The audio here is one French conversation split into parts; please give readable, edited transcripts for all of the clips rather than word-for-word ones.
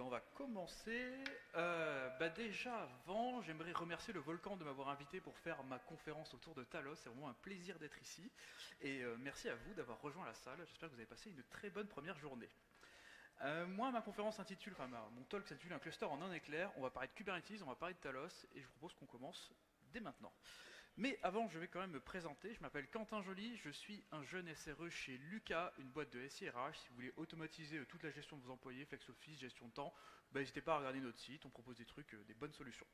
On va commencer. Déjà avant, j'aimerais remercier le Volcan de m'avoir invité pour faire ma conférence autour de Talos. C'est vraiment un plaisir d'être ici. Et merci à vous d'avoir rejoint la salle. J'espère que vous avez passé une très bonne première journée. Moi, ma conférence s'intitule, mon talk s'intitule Un cluster en un éclair. On va parler de Kubernetes, on va parler de Talos, et je vous propose qu'on commence dès maintenant. Mais avant, je vais quand même me présenter. Je m'appelle Quentin Joly, je suis un jeune SRE chez Lucas, une boîte de SIRH. Si vous voulez automatiser toute la gestion de vos employés, Flex Office, gestion de temps, n'hésitez pas à regarder notre site, on propose des trucs, des bonnes solutions.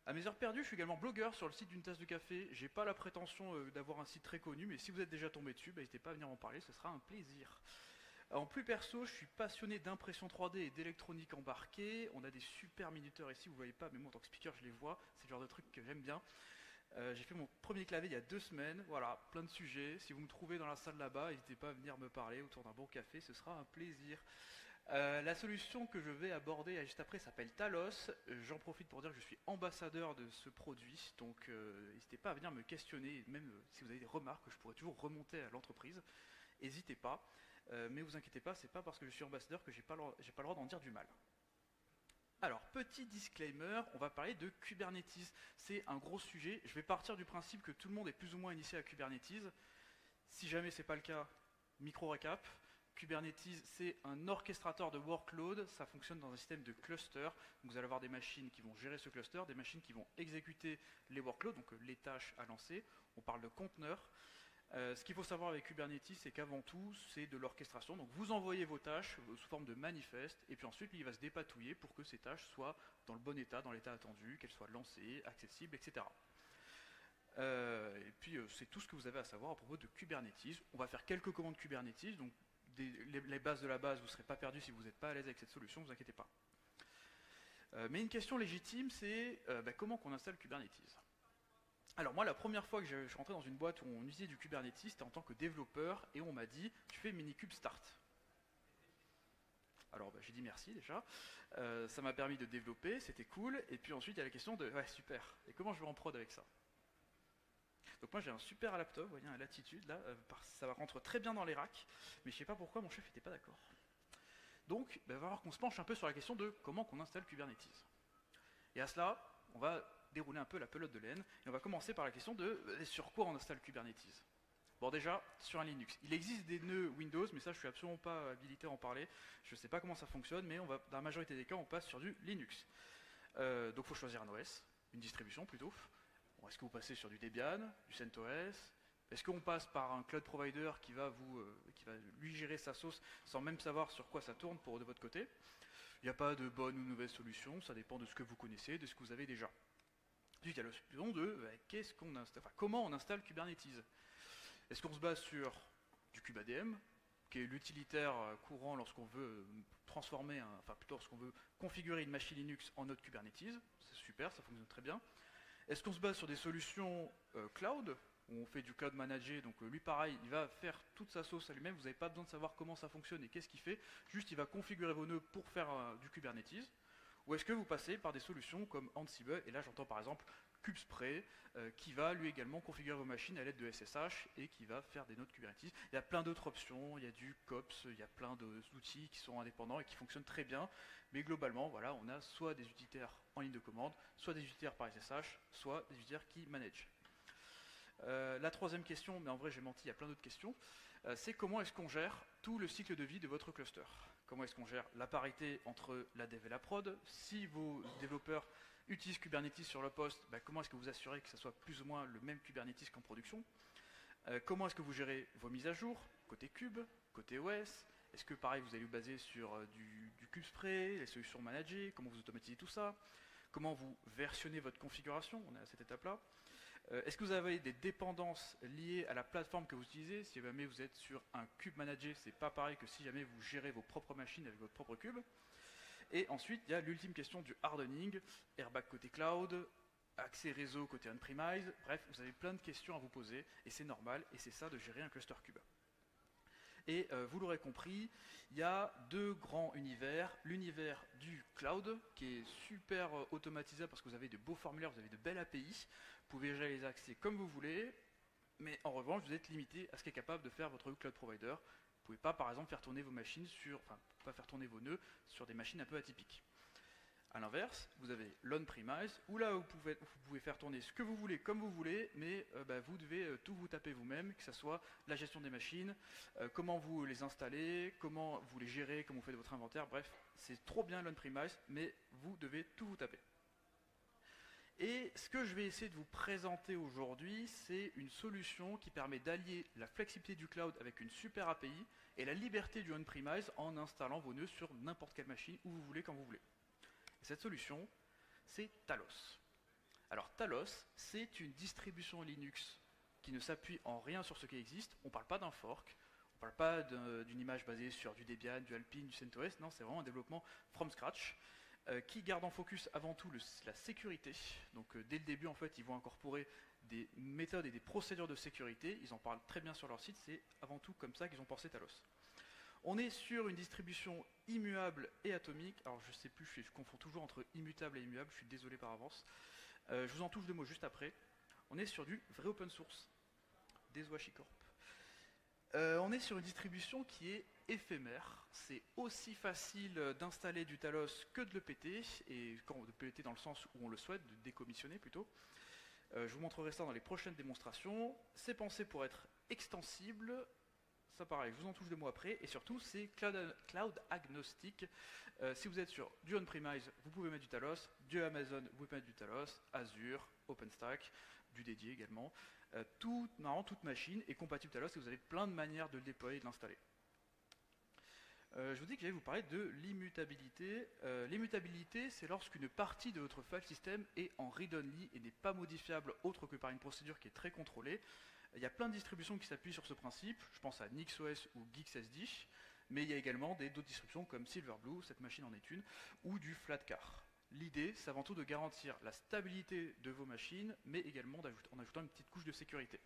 À mes heures perdues, je suis également blogueur sur le site d'une tasse de café. J'ai pas la prétention d'avoir un site très connu, mais si vous êtes déjà tombé dessus, n'hésitez pas à venir m'en parler, ce sera un plaisir. En plus perso, je suis passionné d'impression 3D et d'électronique embarquée. On a des super minuteurs ici, vous voyez pas, mais moi en tant que speaker, je les vois. C'est le genre de truc que j'aime bien. J'ai fait mon premier clavier il y a 2 semaines, voilà, plein de sujets. Si vous me trouvez dans la salle là-bas, n'hésitez pas à venir me parler autour d'un bon café, ce sera un plaisir. La solution que je vais aborder juste après s'appelle Talos. J'en profite pour dire que je suis ambassadeur de ce produit, donc n'hésitez pas à venir me questionner, même si vous avez des remarques, je pourrais toujours remonter à l'entreprise. N'hésitez pas, mais vous inquiétez pas, c'est pas parce que je suis ambassadeur que j'ai pas le droit d'en dire du mal. Alors, petit disclaimer, on va parler de Kubernetes. C'est un gros sujet. Je vais partir du principe que tout le monde est plus ou moins initié à Kubernetes. Si jamais c'est pas le cas, micro récap. Kubernetes, c'est un orchestrateur de workload. Ça fonctionne dans un système de cluster. Vous allez avoir des machines qui vont gérer ce cluster, des machines qui vont exécuter les workloads, donc les tâches à lancer. On parle de conteneurs. Ce qu'il faut savoir avec Kubernetes, c'est qu'avant tout, c'est de l'orchestration. Donc vous envoyez vos tâches sous forme de manifeste, et puis ensuite, il va se dépatouiller pour que ces tâches soient dans le bon état, dans l'état attendu, qu'elles soient lancées, accessibles, etc. Et puis c'est tout ce que vous avez à savoir à propos de Kubernetes. On va faire quelques commandes Kubernetes, donc les bases de la base, vous ne serez pas perdu si vous n'êtes pas à l'aise avec cette solution, ne vous inquiétez pas. Mais une question légitime, c'est comment qu'on installe Kubernetes? Alors moi, la première fois que je suis rentré dans une boîte où on utilisait du Kubernetes, c'était en tant que développeur, et on m'a dit, tu fais Minikube Start. Alors j'ai dit merci déjà, ça m'a permis de développer, c'était cool, et puis ensuite il y a la question de, ouais super, et comment je vais en prod avec ça? Donc moi j'ai un super laptop, vous voyez un Latitude là, ça rentre très bien dans les racks, mais je sais pas pourquoi mon chef n'était pas d'accord. Donc il va falloir qu'on se penche un peu sur la question de comment qu'on installe Kubernetes. Et à cela, on va dérouler un peu la pelote de laine, et on va commencer par la question de sur quoi on installe Kubernetes. Bon déjà, sur un Linux. Il existe des nœuds Windows, mais ça je suis absolument pas habilité à en parler, je sais pas comment ça fonctionne, mais dans la majorité des cas, on passe sur du Linux. Donc il faut choisir un OS, une distribution plutôt. Bon, est-ce que vous passez sur du Debian, du CentOS? Est-ce qu'on passe par un cloud provider qui va lui gérer sa sauce sans même savoir sur quoi ça tourne de votre côté? Il n'y a pas de bonne ou mauvaise solution, ça dépend de ce que vous connaissez, de ce que vous avez déjà. Ensuite, il y a la question de comment on installe Kubernetes. Est-ce qu'on se base sur du KubeADM, qui est l'utilitaire courant lorsqu'on veut lorsqu'on veut configurer une machine Linux en node Kubernetes? C'est super, ça fonctionne très bien. Est-ce qu'on se base sur des solutions cloud, où on fait du cloud managé, donc lui pareil, il va faire toute sa sauce à lui-même, vous n'avez pas besoin de savoir comment ça fonctionne et qu'est-ce qu'il fait, juste il va configurer vos nœuds pour faire du Kubernetes? Ou est-ce que vous passez par des solutions comme Ansible, et là j'entends par exemple KubeSpray, qui va lui également configurer vos machines à l'aide de SSH et qui va faire des nodes Kubernetes. Il y a plein d'autres options, il y a du COPS, il y a plein d'outils qui sont indépendants et qui fonctionnent très bien, mais globalement, voilà, on a soit des utilitaires en ligne de commande, soit des utilitaires par SSH, soit des utilitaires qui managent. La troisième question, mais en vrai j'ai menti, il y a plein d'autres questions, c'est comment est-ce qu'on gère tout le cycle de vie de votre cluster? Comment est-ce qu'on gère la parité entre la dev et la prod? Si vos développeurs utilisent Kubernetes sur le poste, comment est-ce que vous assurez que ça soit plus ou moins le même Kubernetes qu'en production? Comment est-ce que vous gérez vos mises à jour, côté Kube, côté OS? Est-ce que pareil vous allez vous baser sur du KubeSpray, les solutions managées? Comment vous automatisez tout ça? Comment vous versionnez votre configuration? On est à cette étape-là. Est-ce que vous avez des dépendances liées à la plateforme que vous utilisez? Si jamais vous êtes sur un kube managé, c'est pas pareil que si jamais vous gérez vos propres machines avec votre propre cube. Et ensuite, il y a l'ultime question du hardening, airbag côté cloud, accès réseau côté on-premise. Bref, vous avez plein de questions à vous poser, et c'est normal, et c'est ça de gérer un cluster cube. Et vous l'aurez compris, il y a 2 grands univers. L'univers du cloud, qui est super automatisé parce que vous avez de beaux formulaires, vous avez de belles API. Vous pouvez gérer les accès comme vous voulez, mais en revanche, vous êtes limité à ce qu'est capable de faire votre cloud provider. pouvez pas, par exemple, faire tourner vos machines enfin, pas faire tourner vos nœuds sur des machines un peu atypiques. A l'inverse, vous avez l'on-premise, où là vous pouvez faire tourner ce que vous voulez comme vous voulez, mais vous devez tout vous taper vous-même, que ce soit la gestion des machines, comment vous les installez, comment vous les gérez, comment vous faites votre inventaire, bref, c'est trop bien l'on-premise, mais vous devez tout vous taper. Et ce que je vais essayer de vous présenter aujourd'hui, c'est une solution qui permet d'allier la flexibilité du cloud avec une super API et la liberté du on-premise en installant vos nœuds sur n'importe quelle machine, où vous voulez, quand vous voulez. Et cette solution, c'est Talos. Alors Talos, c'est une distribution Linux qui ne s'appuie en rien sur ce qui existe. On ne parle pas d'un fork, on ne parle pas d'une image basée sur du Debian, du Alpine, du CentOS, non, c'est vraiment un développement from scratch. Qui garde en focus avant tout la sécurité. Donc dès le début, en fait, ils vont incorporer des méthodes et des procédures de sécurité. Ils en parlent très bien sur leur site. C'est avant tout comme ça qu'ils ont pensé Talos. On est sur une distribution immuable et atomique. Alors je sais plus, je confonds toujours entre immutable et immuable. Je suis désolé par avance. Je vous en touche deux mots juste après. On est sur du vrai open source. Des HashiCorp. On est sur une distribution qui est éphémère. C'est aussi facile d'installer du Talos que de le péter, et quand de péter dans le sens où on le souhaite, de décommissionner plutôt. Je vous montrerai ça dans les prochaines démonstrations. C'est pensé pour être extensible. Ça pareil, je vous en touche deux mots après, et surtout c'est cloud agnostique. Si vous êtes sur du on-premise, vous pouvez mettre du Talos, du Amazon, vous pouvez mettre du Talos, Azure, OpenStack, du dédié également. Normalement, toute machine est compatible Talos et vous avez plein de manières de le déployer et de l'installer. Je vous dis que j'allais vous parler de l'immutabilité. L'immutabilité, c'est lorsqu'une partie de votre file system est en read-only et n'est pas modifiable autre que par une procédure qui est très contrôlée. Il y a plein de distributions qui s'appuient sur ce principe. Je pense à NixOS ou GeekSSD, mais il y a également d'autres distributions comme Silverblue, cette machine en est une, ou du Flatcar. L'idée, c'est avant tout de garantir la stabilité de vos machines, mais également en ajoutant une petite couche de sécurité.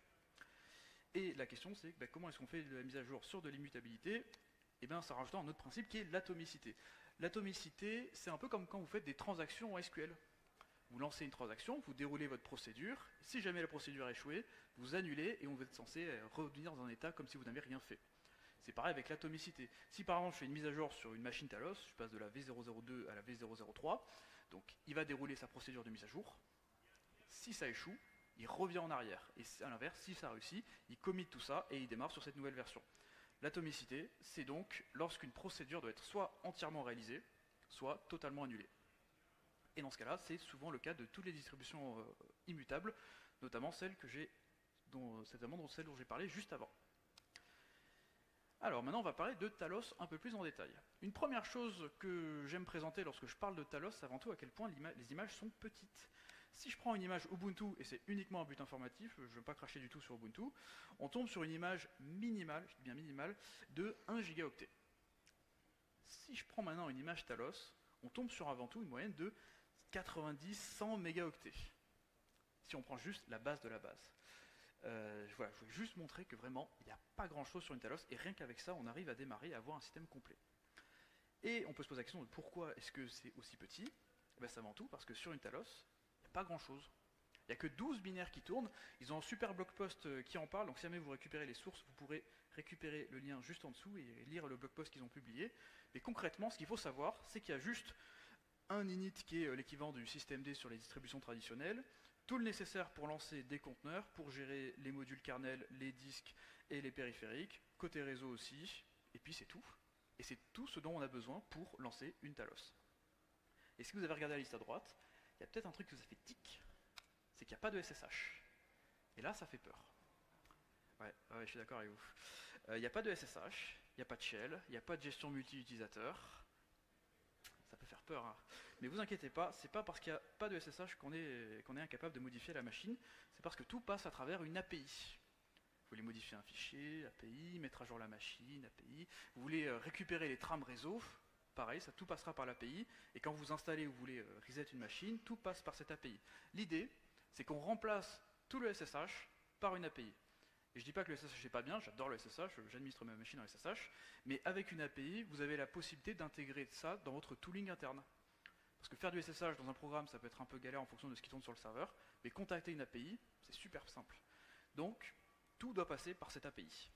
Et la question, c'est comment est-ce qu'on fait de la mise à jour sur de l'immutabilité? Et bien, ça rajoute un autre principe qui est l'atomicité. L'atomicité, c'est un peu comme quand vous faites des transactions en SQL. Vous lancez une transaction, vous déroulez votre procédure, si jamais la procédure a échoué, vous annulez et on va être censé revenir dans un état comme si vous n'avez rien fait. C'est pareil avec l'atomicité. Si par exemple je fais une mise à jour sur une machine Talos, je passe de la V002 à la V003, donc il va dérouler sa procédure de mise à jour. Si ça échoue, il revient en arrière. Et à l'inverse, si ça réussit, il commit tout ça et il démarre sur cette nouvelle version. L'atomicité, c'est donc lorsqu'une procédure doit être soit entièrement réalisée, soit totalement annulée. Et dans ce cas-là, c'est souvent le cas de toutes les distributions immutables, notamment celle dont j'ai parlé juste avant. Alors maintenant, on va parler de Talos un peu plus en détail. Une première chose que j'aime présenter lorsque je parle de Talos, c'est avant tout à quel point les images sont petites. Si je prends une image Ubuntu, et c'est uniquement un but informatif, je ne veux pas cracher du tout sur Ubuntu, on tombe sur une image minimale, je dis bien minimale, de 1 gigaoctet. Si je prends maintenant une image Talos, on tombe sur avant tout une moyenne de 90-100 mégaoctets. Si on prend juste la base de la base. Voilà, je voulais juste montrer que vraiment, il n'y a pas grand chose sur une Talos, et rien qu'avec ça, on arrive à démarrer et à avoir un système complet. Et on peut se poser la question de pourquoi est-ce que c'est aussi petit? C'est avant tout parce que sur une Talos, il n'y a pas grand chose. Il n'y a que 12 binaires qui tournent, ils ont un super blog post qui en parle, donc si jamais vous récupérez les sources, vous pourrez récupérer le lien juste en dessous et lire le blog post qu'ils ont publié. Mais concrètement, ce qu'il faut savoir, c'est qu'il y a juste un init qui est l'équivalent du systemd sur les distributions traditionnelles, tout le nécessaire pour lancer des conteneurs, pour gérer les modules kernel, les disques et les périphériques, côté réseau aussi, et puis c'est tout. Et c'est tout ce dont on a besoin pour lancer une Talos. Et si vous avez regardé la liste à droite, il y a peut-être un truc qui vous a fait tic, c'est qu'il n'y a pas de SSH. Et là, ça fait peur. Ouais, je suis d'accord avec vous. Il n'y a pas de SSH, il n'y a pas de shell, il n'y a pas de gestion multi-utilisateur. Ça peut faire peur, hein. Mais vous inquiétez pas, c'est pas parce qu'il n'y a pas de SSH qu'on est incapable de modifier la machine, c'est parce que tout passe à travers une API. Vous voulez modifier un fichier, API, mettre à jour la machine, API. Vous voulez récupérer les trames réseau, pareil, ça tout passera par l'API. Et quand vous installez ou vous voulez reset une machine, tout passe par cette API. L'idée, c'est qu'on remplace tout le SSH par une API. Et je dis pas que le SSH n'est pas bien, j'adore le SSH, j'administre ma machine en SSH, mais avec une API, vous avez la possibilité d'intégrer ça dans votre tooling interne. Parce que faire du SSH dans un programme, ça peut être un peu galère en fonction de ce qui tourne sur le serveur, mais contacter une API, c'est super simple. Donc, tout doit passer par cette API.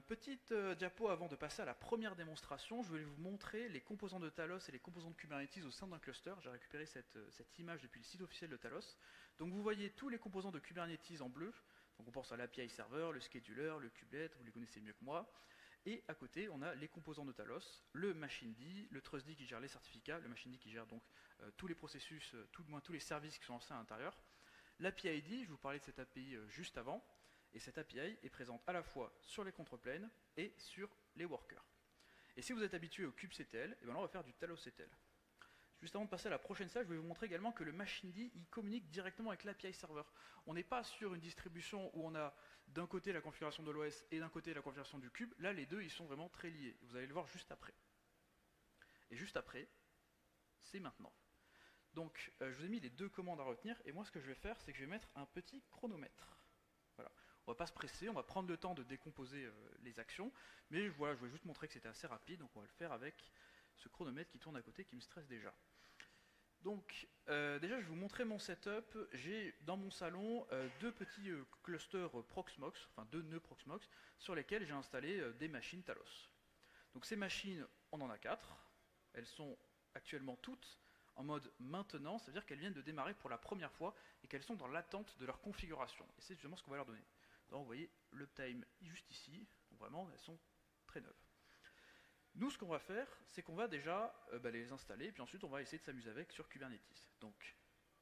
Petite diapo avant de passer à la première démonstration, je voulais vous montrer les composants de Talos et les composants de Kubernetes au sein d'un cluster. J'ai récupéré cette image depuis le site officiel de Talos. Donc vous voyez tous les composants de Kubernetes en bleu. Donc on pense à l'API server, le scheduler, le kubelet, vous les connaissez mieux que moi. Et à côté, on a les composants de Talos, le machine D, le trustd qui gère les certificats, le machine D qui gère donc tous les processus, tout du moins tous les services qui sont lancés à l'intérieur. L'API ID, je vous parlais de cette API juste avant. Et cette API est présente à la fois sur les control planes et sur les workers. Et si vous êtes habitué au kubectl, et bien là on va faire du talosctl. Juste avant de passer à la prochaine slide, je vais vous montrer également que le machine D il communique directement avec l'API server. On n'est pas sur une distribution où on a d'un côté la configuration de l'OS et d'un côté la configuration du kube. Là les deux ils sont vraiment très liés. Vous allez le voir juste après. Et juste après, c'est maintenant. Donc je vous ai mis les deux commandes à retenir et moi ce que je vais faire c'est que je vais mettre un petit chronomètre. Voilà. On va pas se presser, on va prendre le temps de décomposer les actions, mais voilà, je voulais juste montrer que c'était assez rapide, donc on va le faire avec ce chronomètre qui tourne à côté qui me stresse déjà. Donc déjà je vais vous montrer mon setup. J'ai dans mon salon deux petits clusters Proxmox, enfin deux nœuds Proxmox, sur lesquels j'ai installé des machines Talos. Donc ces machines, on en a 4, elles sont actuellement toutes en mode maintenant, ça veut dire qu'elles viennent de démarrer pour la première fois et qu'elles sont dans l'attente de leur configuration. Et c'est justement ce qu'on va leur donner. Donc vous voyez l'uptime juste ici, donc vraiment elles sont très neuves. Nous ce qu'on va faire, c'est qu'on va déjà les installer, et puis ensuite on va essayer de s'amuser avec sur Kubernetes. Donc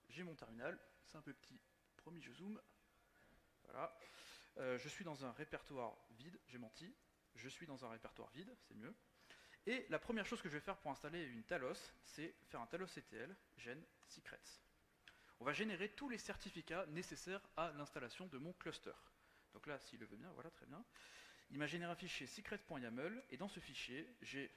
j'ai mon terminal, c'est un peu petit, promis je zoome. Voilà. Je suis dans un répertoire vide, j'ai menti. Je suis dans un répertoire vide, c'est mieux. Et la première chose que je vais faire pour installer une Talos, c'est faire un talosctl gen secrets. On va générer tous les certificats nécessaires à l'installation de mon cluster. Donc là, s'il le veut bien, voilà, très bien. Il m'a généré un fichier secrets.yaml, et dans ce fichier, j'ai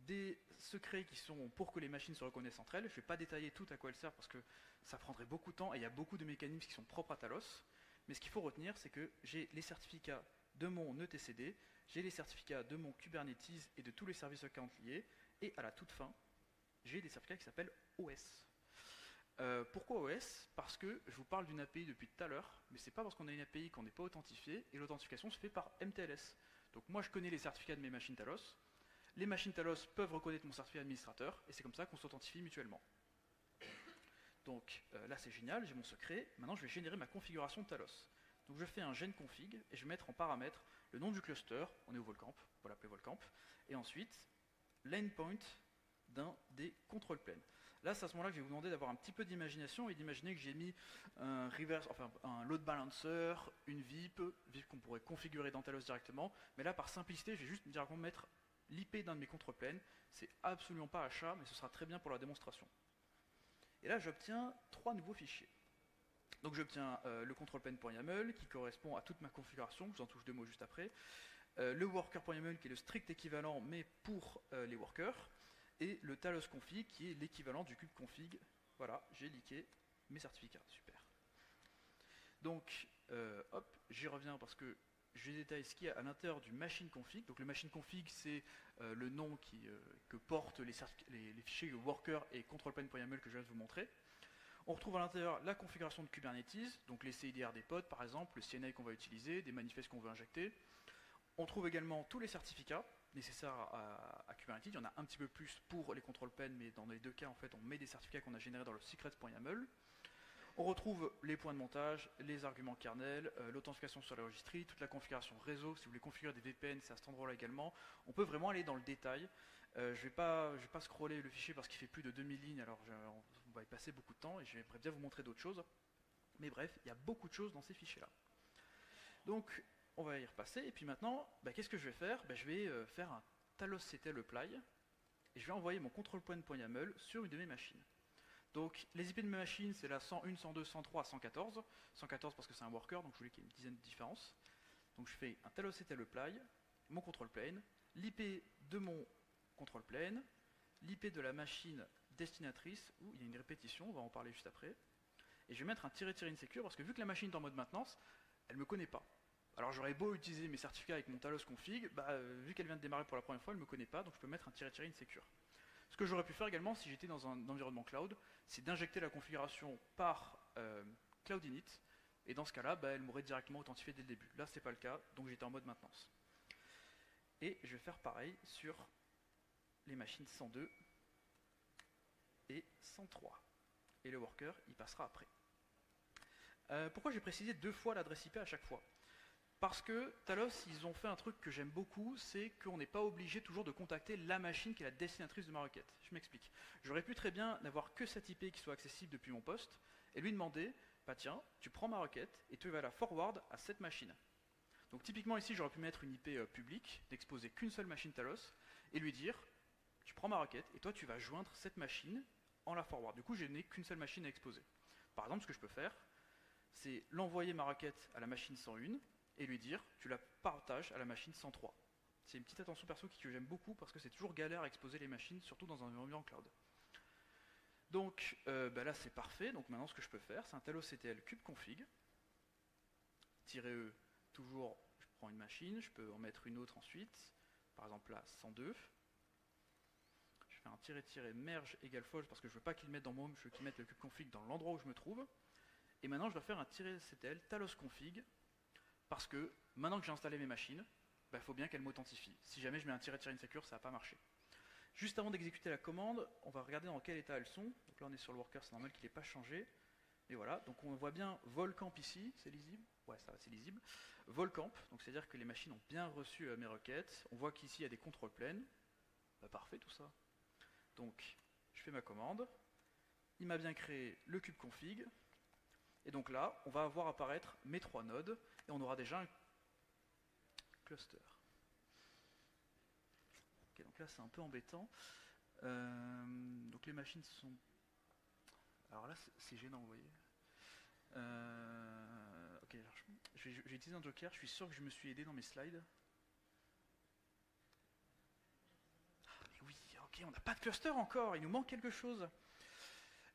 des secrets qui sont pour que les machines se reconnaissent entre elles. Je ne vais pas détailler tout à quoi elles servent parce que ça prendrait beaucoup de temps, et il y a beaucoup de mécanismes qui sont propres à Talos. Mais ce qu'il faut retenir, c'est que j'ai les certificats de mon etcd, j'ai les certificats de mon Kubernetes et de tous les services accounts liés, et à la toute fin, j'ai des certificats qui s'appellent OS. Pourquoi OS? Parce que je vous parle d'une API depuis tout à l'heure, mais c'est pas parce qu'on a une API qu'on n'est pas authentifié, et l'authentification se fait par MTLS. Donc moi je connais les certificats de mes machines Talos, les machines Talos peuvent reconnaître mon certificat administrateur, et c'est comme ça qu'on s'authentifie mutuellement. Donc là c'est génial, j'ai mon secret, maintenant je vais générer ma configuration de Talos. Donc je fais un gen config, et je vais mettre en paramètre le nom du cluster, on est au Volcamp, on va l'appeler Volcamp, et ensuite l'endpoint d'un des control planes. Là, c'est à ce moment-là que je vais vous demander d'avoir un petit peu d'imagination et d'imaginer que j'ai mis un reverse, enfin un load balancer, une VIP qu'on pourrait configurer dans Talos directement. Mais là, par simplicité, je vais juste directement mettre l'IP d'un de mes control planes. C'est absolument pas achat, mais ce sera très bien pour la démonstration. Et là, j'obtiens 3 nouveaux fichiers. Donc j'obtiens le controlplane.yaml qui correspond à toute ma configuration, je vous en touche 2 mots juste après. Le worker.yaml qui est le strict équivalent, mais pour les workers. Et le talos config qui est l'équivalent du kubeconfig. Voilà, j'ai leaké mes certificats, super. Donc, hop, j'y reviens parce que je détaille ce qu'il y a à l'intérieur du machine config. Donc le machine config, c'est le nom que portent les fichiers worker et controlplane.yaml que je viens de vous montrer. On retrouve à l'intérieur la configuration de Kubernetes, donc les CIDR des pods par exemple, le CNI qu'on va utiliser, des manifestes qu'on veut injecter. On trouve également tous les certificats nécessaires à Kubernetes. Il y en a un petit peu plus pour les control planes, mais dans les deux cas, en fait, on met des certificats qu'on a générés dans le secrets.yaml. On retrouve les points de montage, les arguments kernel, l'authentification sur la registry, toute la configuration réseau. Si vous voulez configurer des VPN, c'est à cet endroit-là également. On peut vraiment aller dans le détail. Je vais pas scroller le fichier parce qu'il fait plus de 2000 lignes, alors on va y passer beaucoup de temps et j'aimerais bien vous montrer d'autres choses. Mais bref, il y a beaucoup de choses dans ces fichiers-là. Donc, on va y repasser, et puis maintenant, qu'est-ce que je vais faire? Je vais faire un talosctl apply, et je vais envoyer mon controlpoint.yaml sur une de mes machines. Donc les IP de mes machines, c'est la 101, 102, 103, 114. 114 parce que c'est un worker, donc je voulais qu'il y ait une dizaine de différences. Donc je fais un talosctl apply, mon control plane, l'IP de mon control plane, l'IP de la machine destinatrice, où il y a une répétition, on va en parler juste après. Et je vais mettre un -insecure parce que vu que la machine est en mode maintenance, elle ne me connaît pas. Alors j'aurais beau utiliser mes certificats avec mon talos config, vu qu'elle vient de démarrer pour la première fois, elle ne me connaît pas, donc je peux mettre un -insecure. Ce que j'aurais pu faire également si j'étais dans un environnement cloud, c'est d'injecter la configuration par cloud init, et dans ce cas-là, elle m'aurait directement authentifié dès le début. Là, c'est pas le cas, donc j'étais en mode maintenance. Et je vais faire pareil sur les machines 102 et 103. Et le worker, il passera après. Pourquoi j'ai précisé 2 fois l'adresse IP à chaque fois? Parce que Talos, ils ont fait un truc que j'aime beaucoup, c'est qu'on n'est pas obligé toujours de contacter la machine qui est la destinatrice de ma requête. Je m'explique. J'aurais pu très bien n'avoir que cette IP qui soit accessible depuis mon poste, et lui demander, bah tiens, tu prends ma requête, et tu vas la forward à cette machine. Donc typiquement ici, j'aurais pu mettre une IP publique, d'exposer qu'une seule machine Talos, et lui dire, tu prends ma requête, et toi tu vas joindre cette machine en la forward. Du coup, je n'ai qu'une seule machine à exposer. Par exemple, ce que je peux faire, c'est l'envoyer ma requête à la machine 101, et lui dire, tu la partages à la machine 103. C'est une petite attention perso que j'aime beaucoup, parce que c'est toujours galère à exposer les machines, surtout dans un environnement cloud. Donc bah là c'est parfait, donc maintenant ce que je peux faire, c'est un talosctl kubeconfig, -e, toujours je prends une machine, je peux en mettre une autre ensuite, par exemple là 102, je fais un -merge égale false parce que je veux pas qu'il mette dans mon home, je veux qu'il mette le kubeconfig dans l'endroit où je me trouve, et maintenant je dois faire un -ctl talosconfig, parce que maintenant que j'ai installé mes machines, bah, faut bien qu'elles m'authentifient. Si jamais je mets un -insecure, ça va pas marcher. Juste avant d'exécuter la commande, on va regarder dans quel état elles sont. Donc là on est sur le worker, c'est normal qu'il n'ait pas changé. Et voilà, donc on voit bien Volcamp ici, c'est lisible? Ouais, ça va, c'est lisible. Volcamp, donc c'est-à-dire que les machines ont bien reçu mes requêtes. On voit qu'ici il y a des contrôles planes. Bah, parfait tout ça. Donc je fais ma commande. Il m'a bien créé le kubeconfig. Et donc là, on va avoir apparaître mes 3 nodes. Et on aura déjà un cluster. Ok, donc là c'est un peu embêtant. Donc les machines sont... Alors là c'est gênant, vous voyez. Ok, alors je vais utiliser un joker, je suis sûr que je me suis aidé dans mes slides. Mais oui, ok, on n'a pas de cluster encore, il nous manque quelque chose.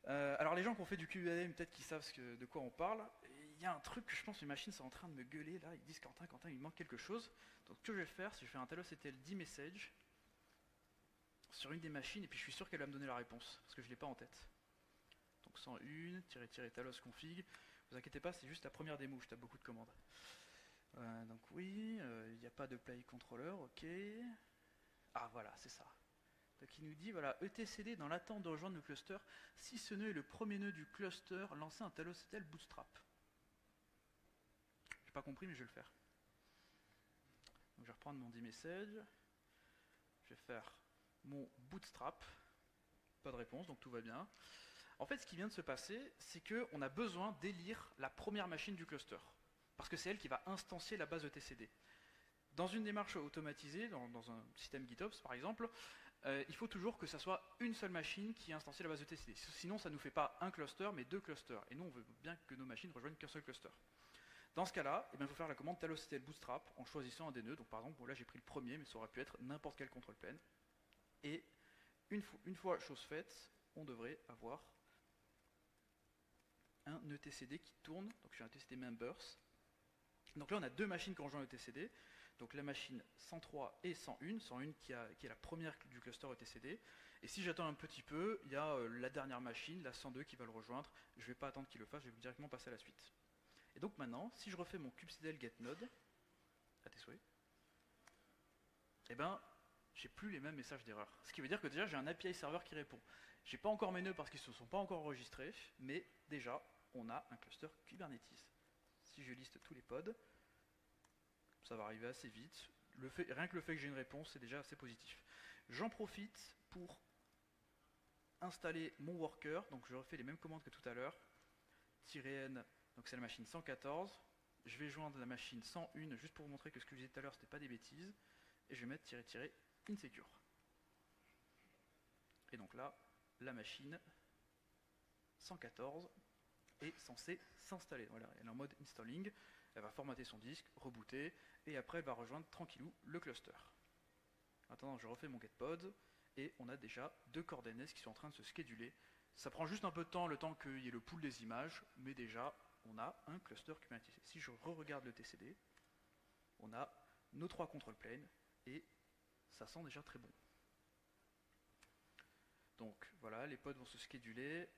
Alors les gens qui ont fait du QAM, peut-être qu'ils savent de quoi on parle. Il y a un truc que je pense que les machines sont en train de me gueuler là, ils disent Quentin, il manque quelque chose. Donc ce que je vais faire, c'est que je fais un talosctl dmessage sur une des machines et puis je suis sûr qu'elle va me donner la réponse, parce que je ne l'ai pas en tête. Donc 101-talosconfig, vous inquiétez pas, c'est juste la première démo, je tape beaucoup de commandes. Donc oui, il n'y a pas de play controller, ok. Ah voilà, c'est ça. Donc il nous dit, voilà, etcd dans l'attente de rejoindre le cluster, si ce nœud est le premier nœud du cluster, lancez un talosctl bootstrap. J'ai pas compris, mais je vais le faire. Donc je vais reprendre mon dmessage, je vais faire mon bootstrap, pas de réponse, donc tout va bien. En fait, ce qui vient de se passer, c'est qu'on a besoin d'élire la première machine du cluster, parce que c'est elle qui va instancier la base etcd. Dans une démarche automatisée, dans un système GitOps par exemple, il faut toujours que ça soit une seule machine qui instancie la base etcd. Sinon, ça ne nous fait pas un cluster, mais 2 clusters. Et nous, on veut bien que nos machines rejoignent qu'un seul cluster. Dans ce cas-là, il faut faire la commande talosctl bootstrap en choisissant un des nœuds. Donc par exemple, bon, là j'ai pris le premier, mais ça aurait pu être n'importe quel control plane. Et une fois chose faite, on devrait avoir un etcd qui tourne, donc sur un etcd members. Donc là on a 2 machines qui ont rejoint l'etcd, donc la machine 103 et 101, 101 qui est la première du cluster etcd, et si j'attends un petit peu, il y a la dernière machine, la 102 qui va le rejoindre, je ne vais pas attendre qu'il le fasse, je vais directement passer à la suite. Et donc maintenant, si je refais mon kubectl getNode, à tes souhaits, eh ben, j'ai plus les mêmes messages d'erreur. Ce qui veut dire que déjà j'ai un API serveur qui répond. J'ai pas encore mes nœuds parce qu'ils ne se sont pas encore enregistrés, mais déjà on a un cluster Kubernetes. Si je liste tous les pods, ça va arriver assez vite. Rien que le fait que j'ai une réponse, c'est déjà assez positif. J'en profite pour installer mon worker, donc je refais les mêmes commandes que tout à l'heure. -n, donc c'est la machine 114. Je vais joindre la machine 101 juste pour vous montrer que ce que je disais tout à l'heure c'était pas des bêtises. Et je vais mettre -insecure. Et donc là, la machine 114 est censée s'installer. Voilà, elle est en mode installing, elle va formater son disque, rebooter, et après elle va rejoindre tranquillou le cluster. Maintenant je refais mon getPod, et on a déjà 2 corps DNS qui sont en train de se scheduler. Ça prend juste un peu de temps, le temps qu'il y ait le pool des images, mais déjà on a un cluster Kubernetes. Si je re-regarde le TCD, on a nos 3 control planes, et ça sent déjà très bon. Donc voilà, les pods vont se scheduler.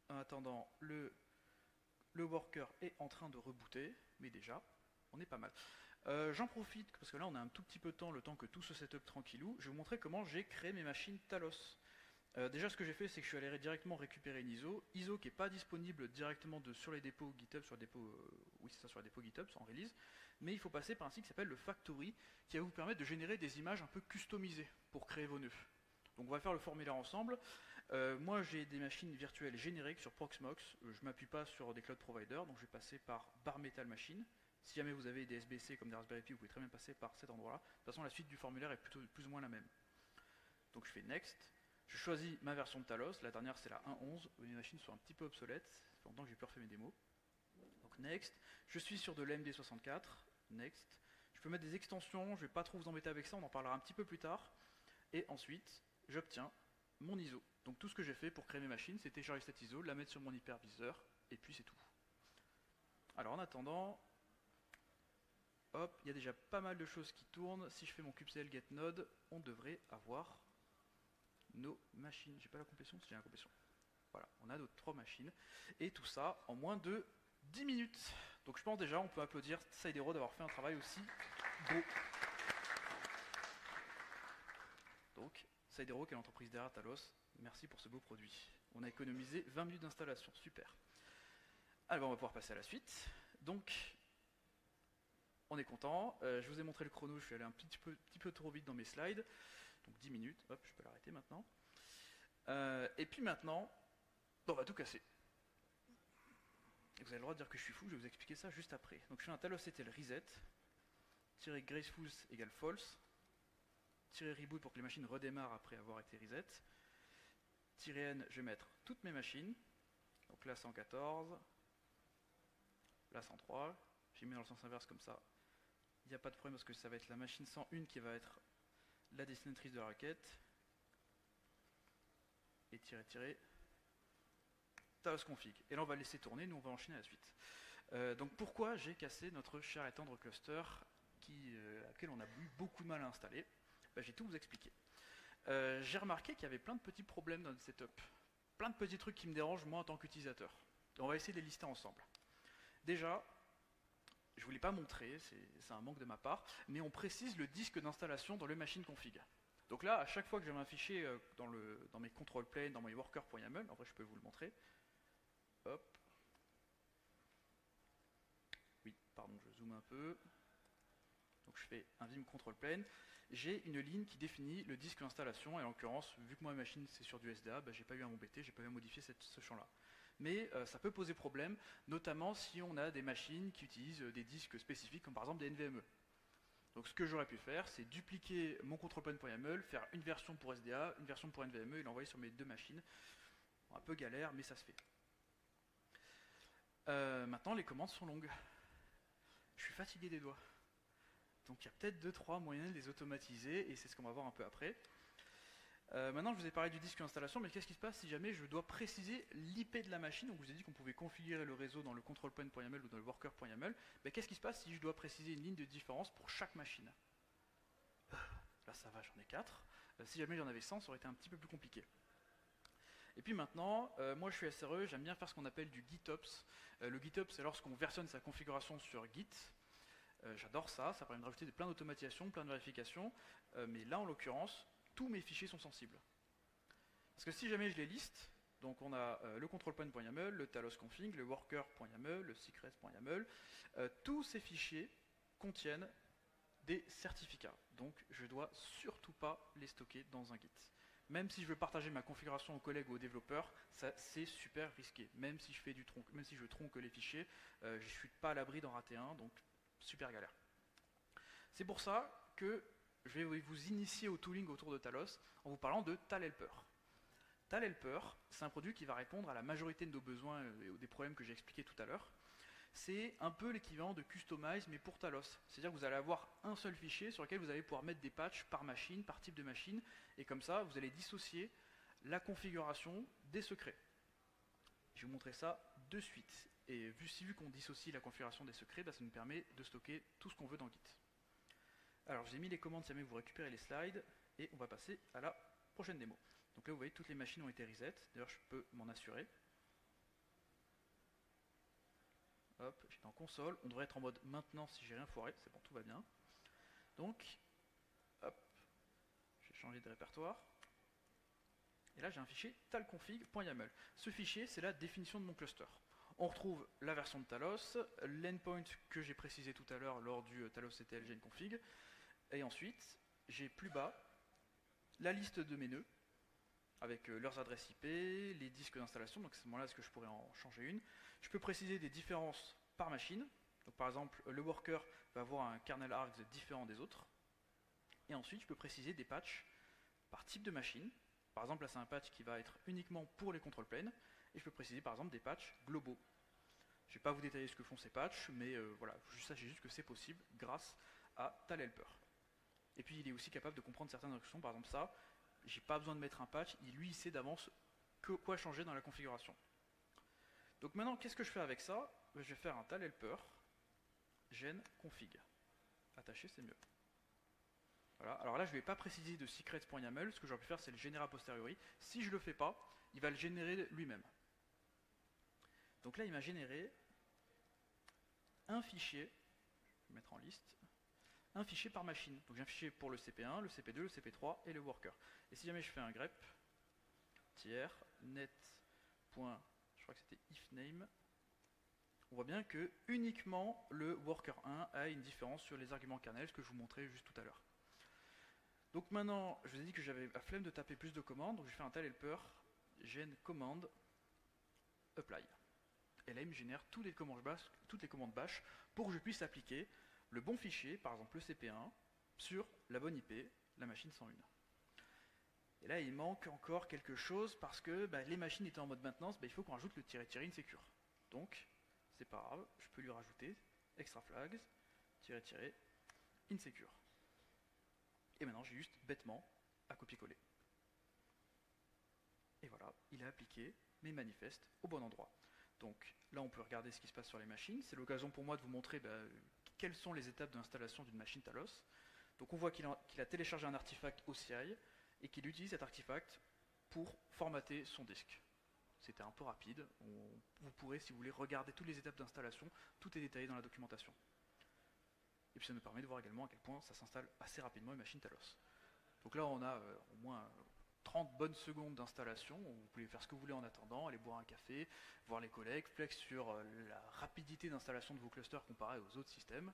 En attendant, le worker est en train de rebooter, mais déjà, on est pas mal. J'en profite, parce que là on a un tout petit peu de temps, le temps que tout se setup tranquillou, je vais vous montrer comment j'ai créé mes machines Talos. Déjà ce que j'ai fait, c'est que je suis allé directement récupérer une ISO qui n'est pas disponible directement sur les dépôts GitHub, sur les dépôts, oui c'est ça, sur les dépôts GitHub, en release, mais il faut passer par un site qui s'appelle le Factory, qui va vous permettre de générer des images un peu customisées pour créer vos nœuds. Donc on va faire le formulaire ensemble. Moi j'ai des machines virtuelles génériques sur Proxmox, je m'appuie pas sur des cloud providers, donc je vais passer par Bare Metal Machine. Si jamais vous avez des SBC comme des Raspberry Pi, vous pouvez très bien passer par cet endroit-là. De toute façon la suite du formulaire est plus ou moins la même. Donc je fais Next. Je choisis ma version de Talos, la dernière c'est la 1.11, mes machines sont un petit peu obsolètes, ça fait longtemps que j'ai pu refaire mes démos. Donc Next, je suis sur de l'AMD64, Next. Je peux mettre des extensions, je vais pas trop vous embêter avec ça, on en parlera un petit peu plus tard. Et ensuite, j'obtiens mon ISO. Donc tout ce que j'ai fait pour créer mes machines, c'est télécharger cette ISO, la mettre sur mon hyperviseur, et puis c'est tout. Alors en attendant, hop, il y a déjà pas mal de choses qui tournent. Si je fais mon kubectl get node, on devrait avoir nos machines. J'ai pas la complétion, si j'ai la complétion. Voilà, on a nos 3 machines. Et tout ça en moins de 10 minutes. Donc je pense déjà, on peut applaudir Sidero d'avoir fait un travail aussi beau. Donc, Sidero, qui est l'entreprise derrière Talos, merci pour ce beau produit. On a économisé 20 minutes d'installation, super. Alors on va pouvoir passer à la suite. Donc, on est content. Je vous ai montré le chrono, je suis allé un petit peu trop vite dans mes slides. Donc 10 minutes, hop, je peux l'arrêter maintenant. Et puis maintenant, on va tout casser. Et vous avez le droit de dire que je suis fou, je vais vous expliquer ça juste après. Donc je fais un talosctl reset, -graceful égale false, -reboot pour que les machines redémarrent après avoir été reset, -n, je vais mettre toutes mes machines, donc là 114, là 103, j'ai mis dans le sens inverse comme ça, il n'y a pas de problème parce que ça va être la machine 101 qui va être la destinatrice de la requête, et Talos config. Et là on va le laisser tourner, nous on va enchaîner à la suite. Donc pourquoi j'ai cassé notre cher et tendre cluster à laquelle on a eu beaucoup de mal à installer? J'ai tout vous expliqué. J'ai remarqué qu'il y avait plein de petits problèmes dans notre setup. Plein de petits trucs qui me dérangent moi en tant qu'utilisateur. On va essayer de les lister ensemble. Déjà, je ne vous l'ai pas montré, c'est un manque de ma part, mais on précise le disque d'installation dans le machine config. Donc là, à chaque fois que j'ai un fichier dans mes control planes, dans mes worker.yaml, en vrai je peux vous le montrer. Hop. Oui, pardon, je zoome un peu. Donc je fais un vim control plane. J'ai une ligne qui définit le disque d'installation, et en l'occurrence, vu que moi ma machine c'est sur du SDA, j'ai pas eu à m'embêter, j'ai pas eu à modifier ce champ-là. Mais ça peut poser problème, notamment si on a des machines qui utilisent des disques spécifiques, comme par exemple des NVMe. Donc ce que j'aurais pu faire, c'est dupliquer mon controlplane.yaml, faire une version pour SDA, une version pour NVMe, et l'envoyer sur mes 2 machines. Un peu galère, mais ça se fait. Maintenant, les commandes sont longues. Je suis fatigué des doigts. Donc il y a peut-être 2-3 moyens de les automatiser, et c'est ce qu'on va voir un peu après. Maintenant, je vous ai parlé du disque d'installation, mais qu'est-ce qui se passe si jamais je dois préciser l'IP de la machine? Donc je vous ai dit qu'on pouvait configurer le réseau dans le controlplane.yaml ou dans le worker.yaml. Qu'est-ce qui se passe si je dois préciser une ligne de différence pour chaque machine? Là ça va, j'en ai 4. Si jamais j'en avais 100, ça aurait été un petit peu plus compliqué. Et puis maintenant, moi je suis SRE, j'aime bien faire ce qu'on appelle du GitOps. Le GitOps, c'est lorsqu'on versionne sa configuration sur Git. J'adore ça, ça permet de rajouter plein d'automatisation, plein de vérifications, mais là en l'occurrence, tous mes fichiers sont sensibles. Parce que si jamais je les liste, donc on a le controlplane.yaml, le talosconfig, le worker.yaml, le secrets.yaml, tous ces fichiers contiennent des certificats. Donc je ne dois surtout pas les stocker dans un Git. Même si je veux partager ma configuration aux collègues ou aux développeurs, c'est super risqué. Même si je fais du tronc, même si je tronque les fichiers, je ne suis pas à l'abri d'en rater un, donc super galère. C'est pour ça que je vais vous initier au tooling autour de Talos en vous parlant de TalHelper. TalHelper, c'est un produit qui va répondre à la majorité de nos besoins et des problèmes que j'ai expliqués tout à l'heure. C'est un peu l'équivalent de Customize, mais pour Talos. C'est-à-dire que vous allez avoir un seul fichier sur lequel vous allez pouvoir mettre des patchs par machine, par type de machine, et comme ça, vous allez dissocier la configuration des secrets. Je vais vous montrer ça de suite. Et vu qu'on dissocie la configuration des secrets, ça nous permet de stocker tout ce qu'on veut dans Git. Alors, j'ai mis les commandes si jamais vous récupérez les slides, et on va passer à la prochaine démo. Donc là, vous voyez, toutes les machines ont été reset. D'ailleurs, je peux m'en assurer. Hop. hop, j'ai dans console, on devrait être en mode maintenance si j'ai rien foiré, c'est bon, tout va bien. Donc, hop, j'ai changé de répertoire. Et là j'ai un fichier talconfig.yaml. Ce fichier c'est la définition de mon cluster. On retrouve la version de Talos, l'endpoint que j'ai précisé tout à l'heure lors du talosctl genconfig, et ensuite j'ai plus bas la liste de mes nœuds, avec leurs adresses IP, les disques d'installation, donc à ce moment-là est-ce que je pourrais en changer une. Je peux préciser des différences par machine, donc par exemple le worker va avoir un kernel args différent des autres, et ensuite je peux préciser des patchs par type de machine. Par exemple là c'est un patch qui va être uniquement pour les control planes, et je peux préciser par exemple des patchs globaux. Je ne vais pas vous détailler ce que font ces patchs, mais voilà, sachez juste que c'est possible grâce à talhelper. Et puis il est aussi capable de comprendre certaines instructions, par exemple ça, j'ai pas besoin de mettre un patch, lui il sait d'avance quoi changer dans la configuration. Donc maintenant qu'est-ce que je fais avec ça? Je vais faire un talhelper genconfig. Attaché c'est mieux. Voilà. Alors là je ne vais pas préciser de secrets.yaml, ce que j'aurais pu faire c'est le générer a posteriori. Si je le fais pas, il va le générer lui-même. Donc là il m'a généré un fichier, je vais mettre en liste, un fichier par machine. Donc j'ai un fichier pour le CP1, le CP2, le CP3 et le worker. Et si jamais je fais un grep, tiers net. Je crois que c'était ifname, on voit bien que uniquement le worker 1 a une différence sur les arguments kernel, ce que je vous montrais juste tout à l'heure. Donc maintenant, je vous ai dit que j'avais la flemme de taper plus de commandes, donc je fais un talhelper gen command apply. Et là il me génère toutes les commandes bash pour que je puisse appliquer le bon fichier, par exemple le CP1, sur la bonne IP, la machine 101. Et là il manque encore quelque chose parce que les machines étant en mode maintenance, il faut qu'on rajoute le ---- insecure. Donc c'est pas grave, je peux lui rajouter extra flags ---- insecure. Et maintenant j'ai juste bêtement à copier-coller. Et voilà, il a appliqué mes manifestes au bon endroit. Donc là on peut regarder ce qui se passe sur les machines, c'est l'occasion pour moi de vous montrer quelles sont les étapes d'installation d'une machine Talos. Donc on voit qu'il a téléchargé un artefact OCI et qu'il utilise cet artefact pour formater son disque. C'était un peu rapide, vous pourrez si vous voulez regarder toutes les étapes d'installation, tout est détaillé dans la documentation. Et puis ça nous permet de voir également à quel point ça s'installe assez rapidement une machine Talos. Donc là on a au moins 30 bonnes secondes d'installation, vous pouvez faire ce que vous voulez en attendant, aller boire un café, voir les collègues, flex sur la rapidité d'installation de vos clusters comparé aux autres systèmes.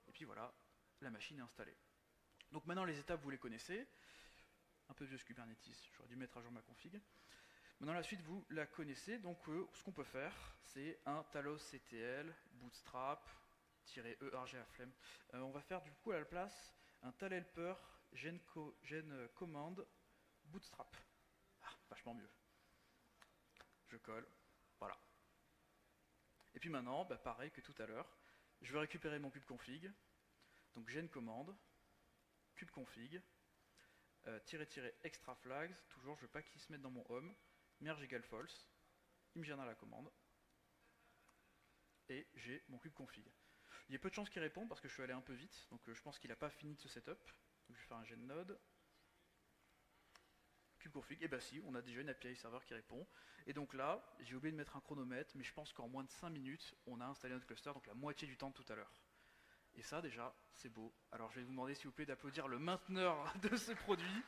Et puis voilà, la machine est installée. Donc maintenant les étapes vous les connaissez, un peu vieux ce Kubernetes, j'aurais dû mettre à jour ma config. Maintenant la suite vous la connaissez, donc ce qu'on peut faire c'est un talosctl bootstrap -erg à flemme. On va faire du coup à la place un talhelper gen command bootstrap. Ah, vachement mieux. Je colle, voilà. Et puis maintenant, pareil que tout à l'heure, je vais récupérer mon kubectl, donc gen command, kubectl, -extra flags, toujours je veux pas qu'il se mette dans mon home, merge égale false, il me génère la commande, et j'ai mon kubectl. Il y a peu de chances qu'il réponde parce que je suis allé un peu vite, donc je pense qu'il n'a pas fini de ce setup. Donc je vais faire un gen node, kubectl, et si, on a déjà une API serveur qui répond. Et donc là, j'ai oublié de mettre un chronomètre, mais je pense qu'en moins de 5 minutes, on a installé notre cluster, donc la moitié du temps de tout à l'heure. Et ça déjà, c'est beau. Alors je vais vous demander s'il vous plaît d'applaudir le mainteneur de ce produit,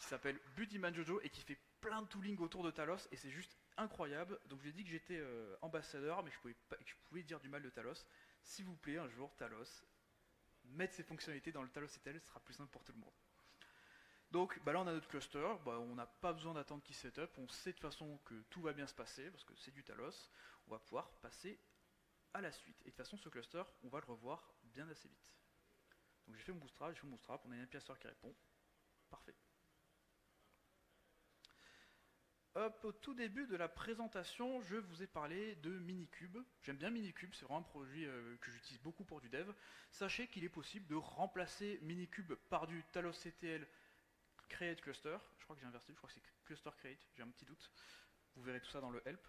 qui s'appelle Buddyman Jojo et qui fait plein de tooling autour de Talos, et c'est juste incroyable. Donc je lui ai dit que j'étais ambassadeur, mais je pouvais dire du mal de Talos. S'il vous plaît, un jour, Talos, mettre ces fonctionnalités dans le talosctl, ce sera plus simple pour tout le monde. Donc là on a notre cluster, on n'a pas besoin d'attendre qu'il setup, on sait de toute façon que tout va bien se passer, parce que c'est du Talos, on va pouvoir passer à la suite. Et de toute façon ce cluster, on va le revoir bien assez vite. Donc j'ai fait mon bootstrap, on a une API serveur qui répond, parfait. Hop, au tout début de la présentation, je vous ai parlé de Minikube. J'aime bien Minikube, c'est vraiment un produit que j'utilise beaucoup pour du dev. Sachez qu'il est possible de remplacer Minikube par du talosctl create cluster. Je crois que j'ai inversé, je crois que c'est cluster create, j'ai un petit doute. Vous verrez tout ça dans le help.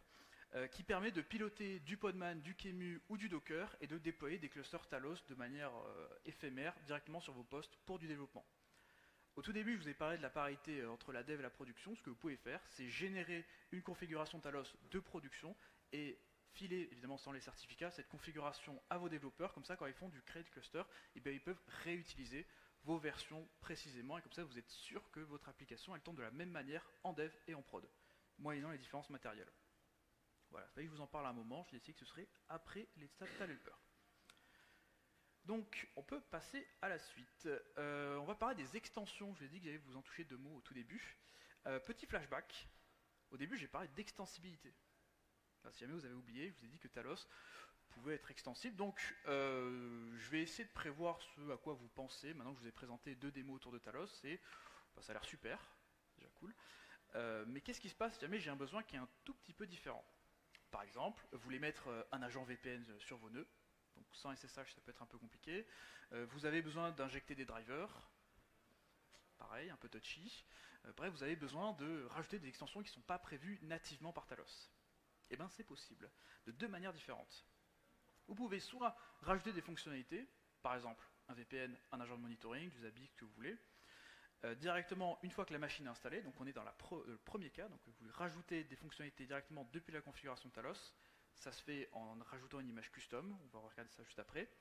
Qui permet de piloter du Podman, du Qemu ou du Docker et de déployer des clusters Talos de manière éphémère directement sur vos postes pour du développement. Au tout début, je vous ai parlé de la parité entre la dev et la production. Ce que vous pouvez faire, c'est générer une configuration Talos de production et filer, évidemment sans les certificats, cette configuration à vos développeurs. Comme ça, quand ils font du create cluster, eh bien, ils peuvent réutiliser vos versions précisément. Et comme ça, vous êtes sûr que votre application, elle tourne de la même manière en dev et en prod, moyennant les différences matérielles. Voilà, il fallait que je vous en parle un moment. J'ai décidé que ce serait après les stades developer. Donc, on peut passer à la suite. On va parler des extensions. Je vous ai dit que j'allais vous en toucher 2 mots au tout début. Petit flashback. Au début, j'ai parlé d'extensibilité. Enfin, si jamais vous avez oublié, je vous ai dit que Talos pouvait être extensible. Donc, je vais essayer de prévoir ce à quoi vous pensez. Maintenant que je vous ai présenté 2 démos autour de Talos, enfin, ça a l'air super, déjà cool. Mais qu'est-ce qui se passe si jamais j'ai un besoin qui est un tout petit peu différent? Par exemple, vous voulez mettre un agent VPN sur vos nœuds. Donc sans SSH, ça peut être un peu compliqué. Vous avez besoin d'injecter des drivers. Pareil, un peu touchy. Bref, vous avez besoin de rajouter des extensions qui ne sont pas prévues nativement par Talos. Et bien c'est possible, de 2 manières différentes. Vous pouvez soit rajouter des fonctionnalités, par exemple un VPN, un agent de monitoring, du Zabbix, que vous voulez, directement une fois que la machine est installée. Donc on est dans le premier cas, donc vous rajoutez des fonctionnalités directement depuis la configuration de Talos. Ça se fait en rajoutant une image custom, on va regarder ça juste après.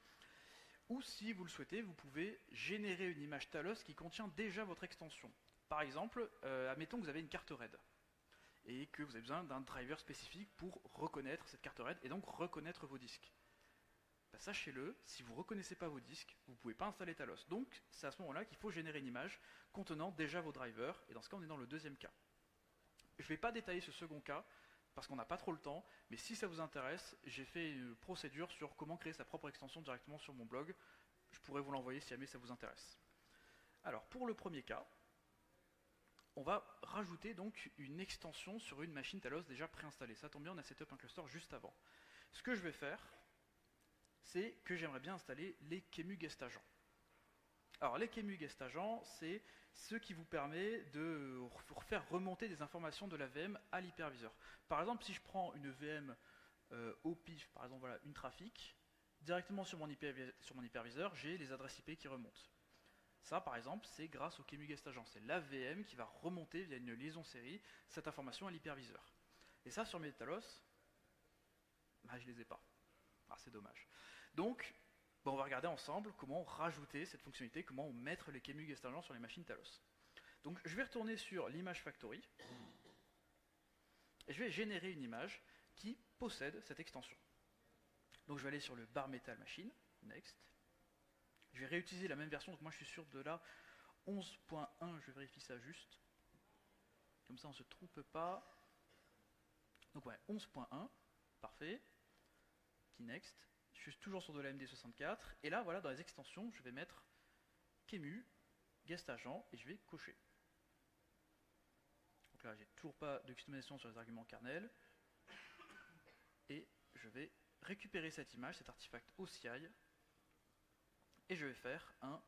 Ou si vous le souhaitez, vous pouvez générer une image Talos qui contient déjà votre extension. Par exemple, admettons que vous avez une carte RAID et que vous avez besoin d'un driver spécifique pour reconnaître cette carte RAID et donc reconnaître vos disques. Bah, sachez-le, si vous ne reconnaissez pas vos disques, vous ne pouvez pas installer Talos. Donc c'est à ce moment-là qu'il faut générer une image contenant déjà vos drivers, et dans ce cas on est dans le 2e cas. Je ne vais pas détailler ce second cas, parce qu'on n'a pas trop le temps, mais si ça vous intéresse, j'ai fait une procédure sur comment créer sa propre extension directement sur mon blog. Je pourrais vous l'envoyer si jamais ça vous intéresse. Alors pour le premier cas, on va rajouter donc une extension sur une machine Talos déjà préinstallée. Ça tombe bien, on a setup un cluster juste avant. Ce que je vais faire, c'est que j'aimerais bien installer les QEMU Guest Agents. Alors les QEMU Guest Agents, c'est ce qui vous permet de faire remonter des informations de la VM à l'hyperviseur. Par exemple, si je prends une VM au pif, par exemple voilà, une trafic, directement sur mon hyperviseur, j'ai les adresses IP qui remontent. Ça, par exemple, c'est grâce au QEMU Guest Agent. C'est la VM qui va remonter via une liaison série cette information à l'hyperviseur. Et ça, sur mes Talos, bah, je les ai pas. Ah, c'est dommage. Donc, on va regarder ensemble comment rajouter cette fonctionnalité, comment mettre les QEMU Guest Agents sur les machines Talos. Donc je vais retourner sur l'image factory et je vais générer une image qui possède cette extension. Donc je vais aller sur le bar metal machine, next. Je vais réutiliser la même version, donc moi je suis sur de la 11.1, je vérifie ça juste. Comme ça on ne se trompe pas. Donc ouais, 11.1, parfait. Qui next. Je suis toujours sur de la MD64, et là, voilà, dans les extensions, je vais mettre QEMU, guest agent, et je vais cocher. Donc là, j'ai toujours pas de customisation sur les arguments kernel, et je vais récupérer cette image, cet artefact OCI, et je vais faire un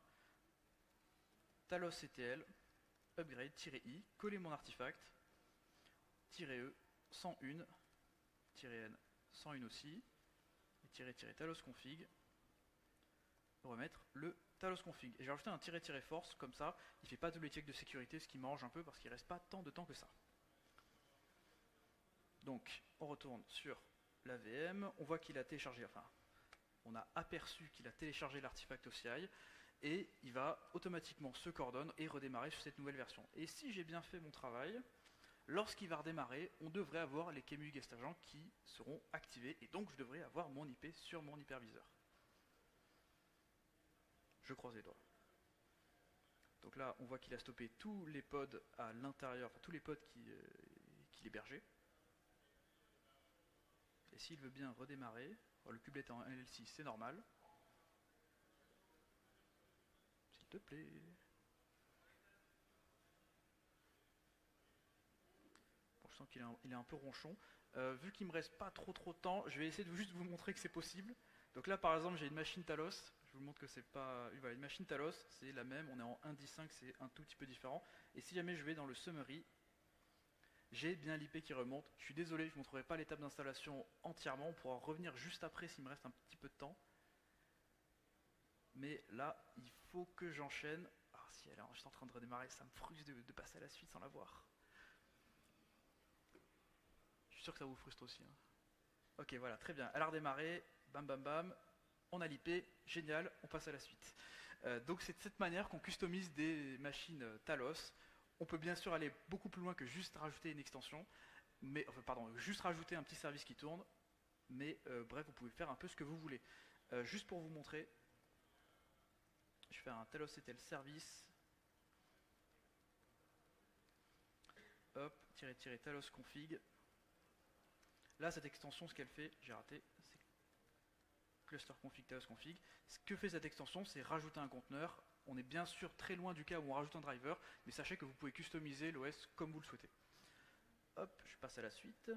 talosctl upgrade-i, coller mon artefact, -e 101, -n 101 aussi, talos config, remettre le talos config. Et j'ai rajouté un -force, comme ça, il ne fait pas double check de sécurité, ce qui mange un peu parce qu'il ne reste pas tant de temps que ça. Donc, on retourne sur la VM, on voit qu'il a téléchargé, enfin, on a aperçu qu'il a téléchargé l'artefact OCI, et il va automatiquement se coordonner et redémarrer sur cette nouvelle version. Et si j'ai bien fait mon travail, lorsqu'il va redémarrer, on devrait avoir les QEMU Guest Agents qui seront activés, et donc je devrais avoir mon IP sur mon hyperviseur. Je croise les doigts. Donc là, on voit qu'il a stoppé tous les pods à l'intérieur, enfin tous les pods qu'il hébergeait. Et s'il veut bien redémarrer, le kubelet en LL6, c'est normal. S'il te plaît. Bon, je sens qu'il est un peu ronchon. Vu qu'il me reste pas trop de temps, je vais essayer de juste vous montrer que c'est possible. Donc là, par exemple, j'ai une machine Talos. Je vous montre que c'est pas... Voilà, une machine Talos, c'est la même. On est en 1.10.5, c'est un tout petit peu différent. Et si jamais je vais dans le summary, j'ai bien l'IP qui remonte. Je suis désolé, je ne vous montrerai pas l'étape d'installation entièrement. On pourra revenir juste après s'il me reste un petit peu de temps. Mais là, il faut que j'enchaîne. Ah, partielle. Alors, j'étais en train de redémarrer, ça me frustre de passer à la suite sans la voir. Je suis sûr que ça vous frustre aussi. Hein. Ok, voilà, très bien. Elle a redémarré, bam bam bam, on a l'IP, génial, on passe à la suite. Donc c'est de cette manière qu'on customise des machines Talos. On peut bien sûr aller beaucoup plus loin que juste rajouter une extension, mais enfin, pardon, juste rajouter un petit service qui tourne, mais bref, vous pouvez faire un peu ce que vous voulez. Juste pour vous montrer, je vais faire un Talos CTL service. Hop, tirer Talos config. Là, cette extension, ce qu'elle fait, j'ai raté, c'est cluster config, Talos config. Ce que fait cette extension, c'est rajouter un conteneur. On est bien sûr très loin du cas où on rajoute un driver, mais sachez que vous pouvez customiser l'OS comme vous le souhaitez. Hop, je passe à la suite.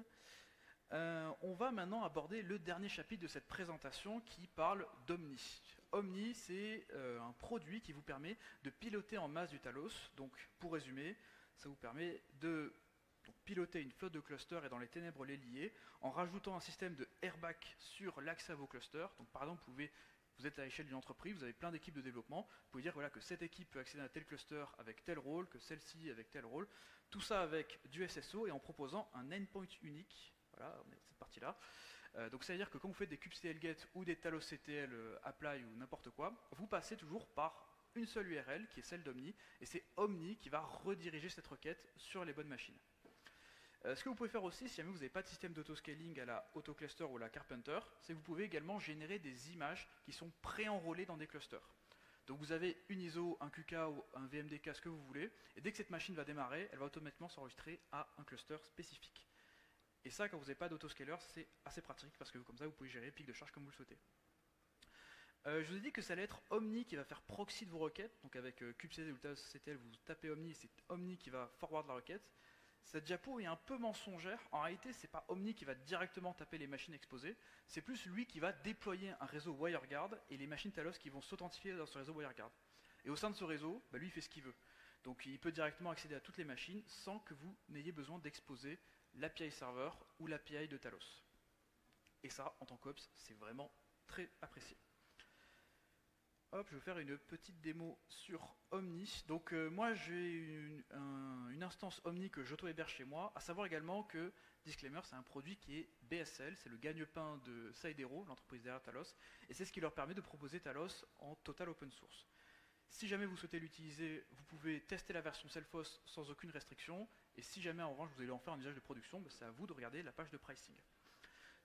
On va maintenant aborder le dernier chapitre de cette présentation qui parle d'Omni. Omni, c'est un produit qui vous permet de piloter en masse du Talos. Donc, pour résumer, ça vous permet de piloter une flotte de clusters et dans les ténèbres les lier, en rajoutant un système de airbag sur l'accès à vos clusters. Donc, par exemple, vous êtes à l'échelle d'une entreprise, vous avez plein d'équipes de développement, vous pouvez dire voilà, que cette équipe peut accéder à tel cluster avec tel rôle, que celle-ci avec tel rôle, tout ça avec du SSO et en proposant un endpoint unique. Voilà, on est cette partie-là. Donc ça veut dire que quand vous faites des kubectl get ou des talos ctl apply ou n'importe quoi, vous passez toujours par une seule URL qui est celle d'Omni, et c'est Omni qui va rediriger cette requête sur les bonnes machines. Ce que vous pouvez faire aussi, si jamais vous n'avez pas de système d'autoscaling à la AutoCluster ou à la Carpenter, c'est que vous pouvez également générer des images qui sont pré-enrôlées dans des clusters. Donc vous avez une ISO, un QK ou un VMDK, ce que vous voulez, et dès que cette machine va démarrer, elle va automatiquement s'enregistrer à un cluster spécifique. Et ça, quand vous n'avez pas d'autoscaler, c'est assez pratique parce que comme ça, vous pouvez gérer les pics de charge comme vous le souhaitez. Je vous ai dit que ça allait être Omni qui va faire proxy de vos requêtes. Donc avec kubectl ou taosctl, vous tapez Omni, c'est Omni qui va forward la requête. Cette diapo est un peu mensongère. En réalité, c'est pas Omni qui va directement taper les machines exposées, c'est plus lui qui va déployer un réseau WireGuard et les machines Talos qui vont s'authentifier dans ce réseau WireGuard. Et au sein de ce réseau, lui il fait ce qu'il veut. Donc il peut directement accéder à toutes les machines sans que vous n'ayez besoin d'exposer l'API server ou l'API de Talos. Et ça, en tant qu'Ops, c'est vraiment très apprécié. Hop, je vais vous faire une petite démo sur Omni. Donc moi j'ai une instance Omni que j'auto-héberge chez moi, à savoir également que, disclaimer, c'est un produit qui est BSL, c'est le gagne-pain de Sidero, l'entreprise derrière Talos, et c'est ce qui leur permet de proposer Talos en total open source. Si jamais vous souhaitez l'utiliser, vous pouvez tester la version Self-host sans aucune restriction, et si jamais en revanche vous allez en faire un usage de production, c'est à vous de regarder la page de pricing.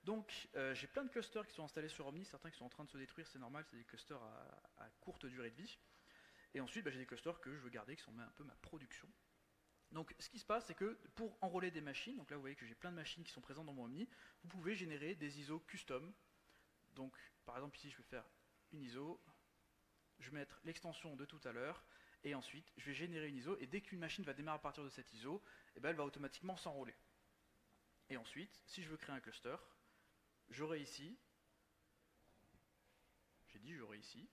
Donc j'ai plein de clusters qui sont installés sur Omni, certains qui sont en train de se détruire, c'est normal, c'est des clusters à courte durée de vie. Et ensuite j'ai des clusters que je veux garder, qui sont un peu ma production. Donc ce qui se passe, c'est que pour enrôler des machines, donc là vous voyez que j'ai plein de machines qui sont présentes dans mon Omni, vous pouvez générer des ISO custom. Donc par exemple ici je vais faire une ISO, je vais mettre l'extension de tout à l'heure, et ensuite je vais générer une ISO, et dès qu'une machine va démarrer à partir de cette ISO, elle va automatiquement s'enrôler. Et ensuite, si je veux créer un cluster, j'aurai ici, j'ai dit j'aurai ici,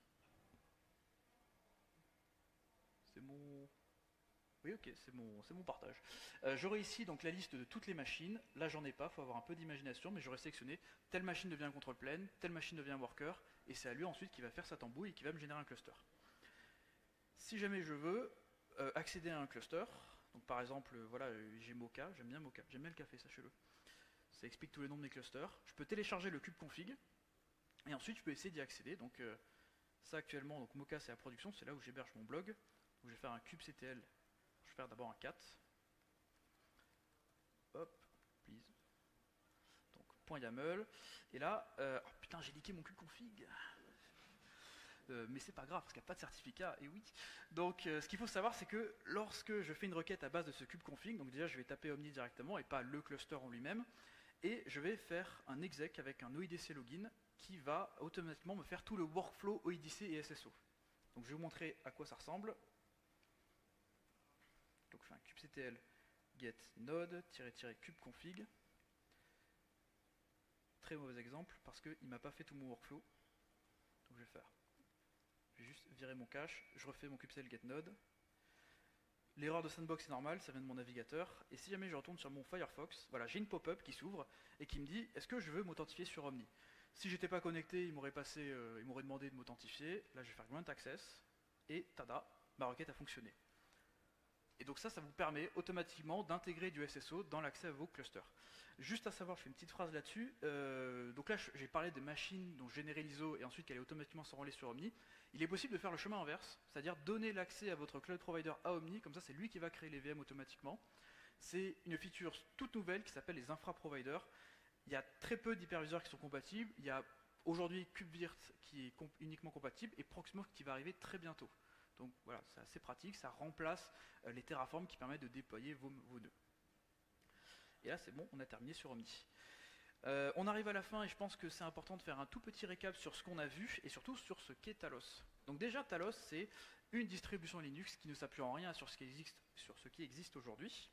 c'est mon... Oui ok, c'est mon partage. J'aurai ici donc la liste de toutes les machines, là j'en ai pas, il faut avoir un peu d'imagination, mais j'aurai sélectionné telle machine devient un control plane, telle machine devient un worker, et c'est à lui ensuite qui va faire sa tambouille et qui va me générer un cluster. Si jamais je veux accéder à un cluster, donc par exemple, voilà, j'ai Mocha, j'aime bien Mocha, j'aime bien le café, sachez-le. Ça explique tous les noms de mes clusters. Je peux télécharger le kubeconfig, et ensuite je peux essayer d'y accéder. Donc ça actuellement, donc Mocha c'est la production, c'est là où j'héberge mon blog. Donc, je vais faire un kubectl, je vais faire d'abord un cat. Hop, please. Donc .yaml, et là, oh putain j'ai leaké mon kubeconfig. Mais c'est pas grave parce qu'il n'y a pas de certificat, et oui. Donc ce qu'il faut savoir, c'est que lorsque je fais une requête à base de ce kubeconfig, donc déjà je vais taper Omni directement et pas le cluster en lui-même, et je vais faire un exec avec un OIDC login qui va automatiquement me faire tout le workflow OIDC et SSO. Donc je vais vous montrer à quoi ça ressemble. Donc je fais un kubectl get node --kubeconfig. Très mauvais exemple parce qu'il ne m'a pas fait tout mon workflow. Donc je vais faire. Je vais juste virer mon cache, je refais mon kubectl get node. L'erreur de sandbox est normale, ça vient de mon navigateur. Et si jamais je retourne sur mon Firefox, voilà, j'ai une pop-up qui s'ouvre et qui me dit est-ce que je veux m'authentifier sur Omni. Si j'étais pas connecté, il m'aurait demandé de m'authentifier. Là, je vais faire grant access et tada, ma requête a fonctionné. Et donc ça vous permet automatiquement d'intégrer du SSO dans l'accès à vos clusters. Juste à savoir, je fais une petite phrase là-dessus. Donc là, j'ai parlé des machines dont je générais l'ISO et ensuite qu'elle est automatiquement s'enrôler sur Omni. Il est possible de faire le chemin inverse, c'est-à-dire donner l'accès à votre cloud provider à Omni, comme ça c'est lui qui va créer les VM automatiquement. C'est une feature toute nouvelle qui s'appelle les infra providers. Il y a très peu d'hyperviseurs qui sont compatibles. Il y a aujourd'hui KubeVirt qui est uniquement compatible et Proxmox qui va arriver très bientôt. Donc voilà, c'est assez pratique, ça remplace les Terraform qui permettent de déployer vos nœuds. Et là c'est bon, on a terminé sur Omni. On arrive à la fin et je pense que c'est important de faire un tout petit récap sur ce qu'on a vu et surtout sur ce qu'est Talos. Donc déjà Talos c'est une distribution Linux qui ne s'appuie en rien sur ce qui existe aujourd'hui.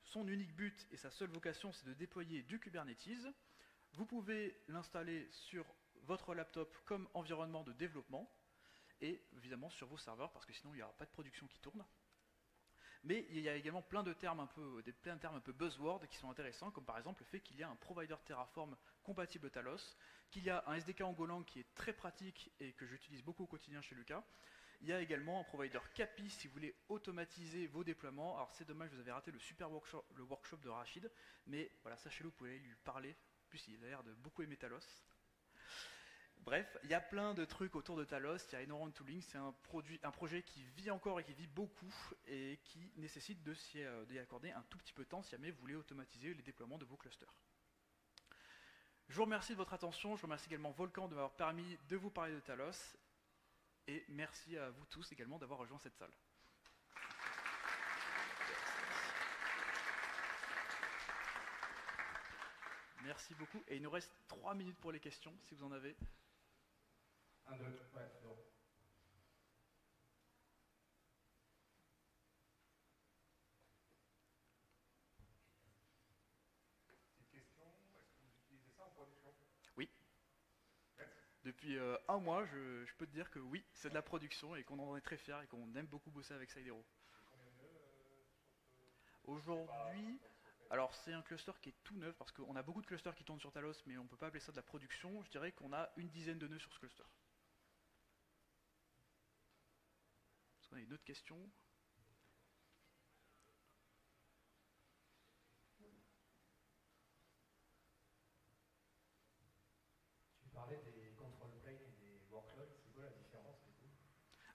Son unique but et sa seule vocation c'est de déployer du Kubernetes. Vous pouvez l'installer sur votre laptop comme environnement de développement et évidemment sur vos serveurs parce que sinon il n'y aura pas de production qui tourne. Mais il y a également plein de termes un peu buzzwords qui sont intéressants, comme par exemple le fait qu'il y a un provider Terraform compatible Talos, qu'il y a un SDK en Golang qui est très pratique et que j'utilise beaucoup au quotidien chez Lucas. Il y a également un provider Capi si vous voulez automatiser vos déploiements. Alors c'est dommage, vous avez raté le super workshop de Rachid, mais voilà, sachez-le, vous pouvez lui parler. En plus, il a l'air de beaucoup aimer Talos. Bref, il y a plein de trucs autour de Talos, il y a énormément de tooling, c'est un projet qui vit encore et qui vit beaucoup et qui nécessite d'y accorder un tout petit peu de temps si jamais vous voulez automatiser les déploiements de vos clusters. Je vous remercie de votre attention, je remercie également Volcan de m'avoir permis de vous parler de Talos et merci à vous tous également d'avoir rejoint cette salle. Merci beaucoup et il nous reste 3 minutes pour les questions si vous en avez. 1, 2, ouais, c'est bon. Petite question, est-ce que vous utilisez ça en production? Oui. Yes. Depuis un mois, je peux te dire que oui, c'est de la production et qu'on en est très fiers et qu'on aime beaucoup bosser avec Sidero. Combien de nœuds Aujourd'hui, alors c'est un cluster qui est tout neuf parce qu'on a beaucoup de clusters qui tournent sur Talos mais on ne peut pas appeler ça de la production. Je dirais qu'on a une dizaine de nœuds sur ce cluster. Est-ce qu'on a une autre question? Tu parlais des control planes et des workloads, c'est quoi la différence du coup?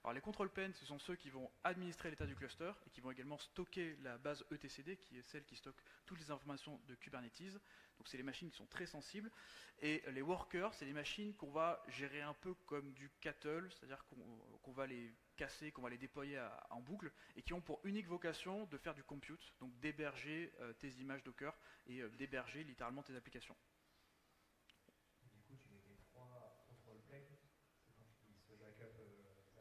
Alors les control planes, ce sont ceux qui vont administrer l'état du cluster et qui vont également stocker la base etcd, qui est celle qui stocke toutes les informations de Kubernetes. Donc c'est les machines qui sont très sensibles. Et les workers, c'est les machines qu'on va gérer un peu comme du cattle, c'est-à-dire qu'on va les casser, qu'on va les déployer en boucle, et qui ont pour unique vocation de faire du compute, donc d'héberger tes images Docker et d'héberger littéralement tes applications. Du coup, tu mets les 3 control planes, c'est quand tu se jack up.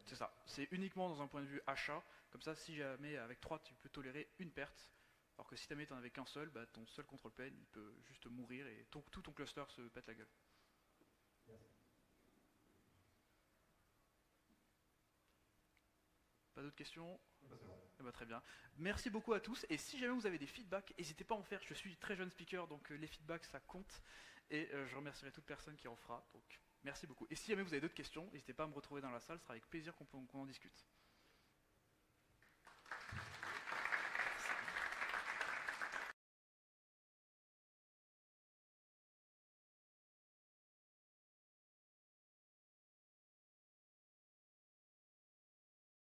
C'est ça, c'est uniquement dans un point de vue achat, comme ça si jamais avec 3 tu peux tolérer une perte, alors que si jamais tu n'en avais qu'un seul, bah, ton seul control plane il peut juste mourir et tout ton cluster se pète la gueule. Merci. Pas d'autres questions? Bah, c'est bon. Eh ben, très bien. Merci beaucoup à tous et si jamais vous avez des feedbacks, n'hésitez pas à en faire, je suis très jeune speaker donc les feedbacks ça compte et je remercierai toute personne qui en fera, donc merci beaucoup. Et si jamais vous avez d'autres questions, n'hésitez pas à me retrouver dans la salle, ce sera avec plaisir qu'on en discute.